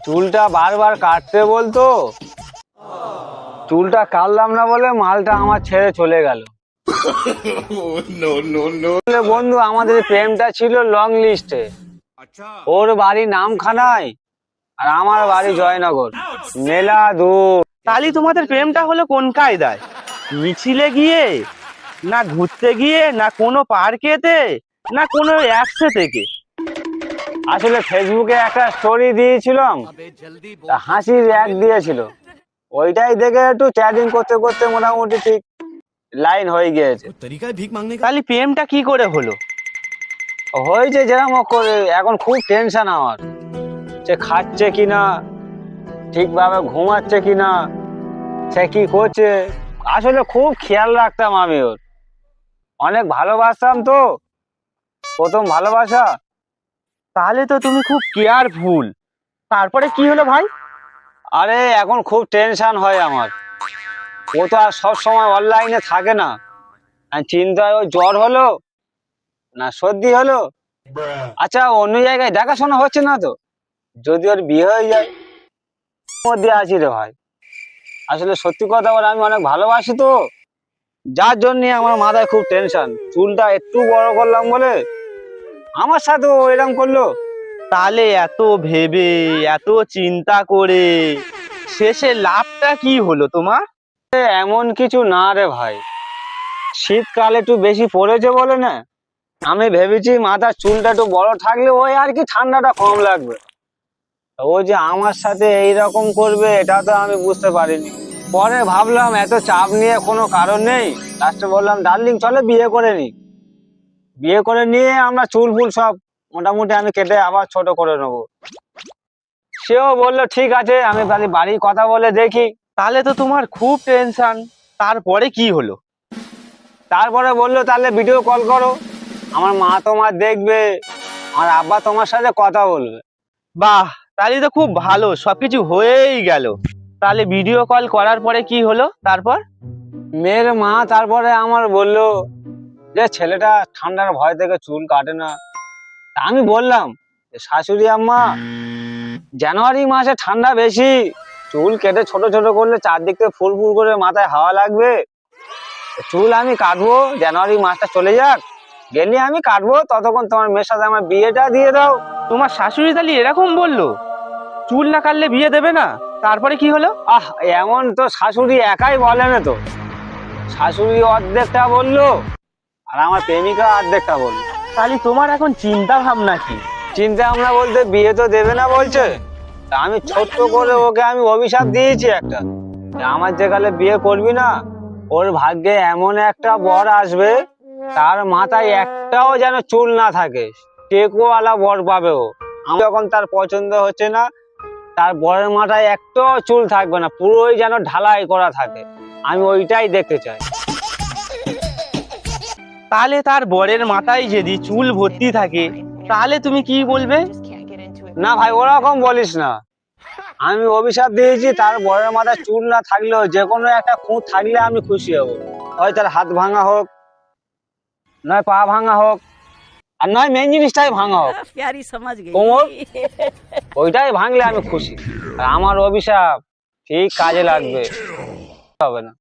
চুলটা বারবার কাটতে বলতো, চুলটা কাটলাম না বলে মালটা আমার ছেড়ে চলে গেল। বন্ধু আমাদের প্রেমটা ছিল লং লিস্টে, ওর বাড়ি নামখানায় আর আমার বাড়ি জয়নগর, মেলা দূর। তাহলে তোমাদের প্রেমটা হলো কোন কায়দায়? মিছিলে গিয়ে, না ঘুরতে গিয়ে, না কোনো পার্কেতে, না কোনো অ্যাপসে থেকে? আসলে ফেসবুকে একটা স্টোরি দিয়েছিলাম, তা হাসির এক দিয়েছিল, ওইটাই দেখে একটু চ্যাটিং করতে করতে মোটামুটি ঠিক লাইন হয়ে গিয়েছে। তাহলে প্রেমটা কি করে হলো? হয়েছে যেরকম করে, এখন খুব টেনশন আমার, সে খাচ্ছে কিনা, ঠিকভাবে ঘুমাচ্ছে কিনা, সে কি করছে। আসলে খুব খেয়াল রাখতাম আমি ওর, অনেক ভালোবাসতাম তো, প্রথম ভালোবাসা। তাহলে তো তুমি খুব কেয়ারফুল। তারপরে কি হলো ভাই? আরে এখন খুব টেনশন হয় আমার, ও তো আর সব সময় অনলাইনে থাকে না, আর চিন্তায় ওই জ্বর হলো না সর্দি হলো, আচ্ছা অন্য জায়গায় দেখাশোনা হচ্ছে না তো, যদি ওর বিয়ে হয়ে যায় মধ্যে আছি রে ভাই। আসলে সত্যি কথা বলে আমি অনেক ভালোবাসি তো, যার জন্য আমার মাথায় খুব টেনশন। চুলটা একটু বড় করলাম বলে আমার সাথে ও এরকম করলো। তাহলে এত ভেবে, এত চিন্তা করে শেষে লাভটা কি হলো তোমার? এমন কিছু না রে ভাই, শীতকাল একটু বেশি পড়েছে বলে না, আমি ভেবেছি মাথার চুলটা একটু বড় থাকলে ওই আর কি ঠান্ডাটা কম লাগবে। ও যে আমার সাথে এইরকম করবে এটা তো আমি বুঝতে পারিনি। পরে ভাবলাম এত চাপ নিয়ে কোনো কারণ নেই, লাস্টে বললাম ডার্লিং চলে বিয়ে করে নি, বিয়ে করে নিয়ে আমরা চুল ফুল সব মোটামুটি আমি কেটে আবার ছোট করে নেবো। সেও বললো ঠিক আছে, আমি বাড়ির কথা বলে দেখি। তাহলে তো তোমার খুব টেনশন। তারপরে কি হলো? তারপরে বললো তাহলে ভিডিও কল করো, আমার মা তোমার দেখবে, আমার আব্বা তোমার সাথে কথা বলবে। বাহ, তাহলে তো খুব ভালো, সবকিছু হয়েই গেল। তাহলে ভিডিও কল করার পরে কি হলো তারপর? মেয়ের মা তারপরে আমার বললো যে ছেলেটা ঠান্ডার ভয় থেকে চুল কাটে না। তা আমি বললাম শাশুড়ি আম্মা, জানুয়ারি মাসে ঠান্ডা বেশি, চুল কেটে ছোট ছোট করলে চারদিক থেকে ফুল ফুল করে মাথায় হাওয়া লাগবে, চুল আমি কাটবো, জানুয়ারি মাসটা চলে যাক, গেলে আমি কাটবো, ততক্ষণ তোমার মেয়ের সাথে আমার বিয়েটা দিয়ে দাও। তোমার শাশুড়ি তাহলে এরকম বললো চুল না কাটলে বিয়ে দেবে না? তারপরে কি হলো? এমন তো শাশুড়ি একাই বলে না তো, শাশুড়ি অর্ধেকটা বললো আর আমার প্রেমিকা অর্ধেকটা বললো। তাহলে তোমার এখন চিন্তা ভাবনা কি? চিন্তা ভাবনা বলতে বিয়ে তো দেবে না বলছে, তা আমি ছোট্ট করে ওকে আমি অভিশাপ দিয়েছি একটা, যে আমার যেকালে বিয়ে করবি না, ওর ভাগ্যে এমন একটা বর আসবে তার মাথায় একটাও যেন চুল না থাকে, টেকওয়ালা বর পাবে ও। আমি যখন তার পছন্দ হচ্ছে না, তার বরের মাথায় একটাও চুল থাকবে না, পুরোই যেন ঢালাই করা থাকে, আমি ওইটাই দেখতে চাই। তাহলে তার বরের মাথায় যদি চুল ভর্তি থাকে তাহলে তুমি কি বলবে? না ভাই ওরকম বলিস না, আমি অভিশাপ দিয়েছি তার বরের মাথায় চুল না থাকলেও যে কোনো একটা খুঁত থাকলে আমি খুশি হব, হয় তার হাত ভাঙা হোক, নয় পা ভাঙা হোক, আর নয় মেন জিনিসটাই ভাঙা হোক, কোমর, ওইটাই ভাঙলে আমি খুশি। আর আমার অভিশাপ ঠিক কাজে লাগবে, হবে না।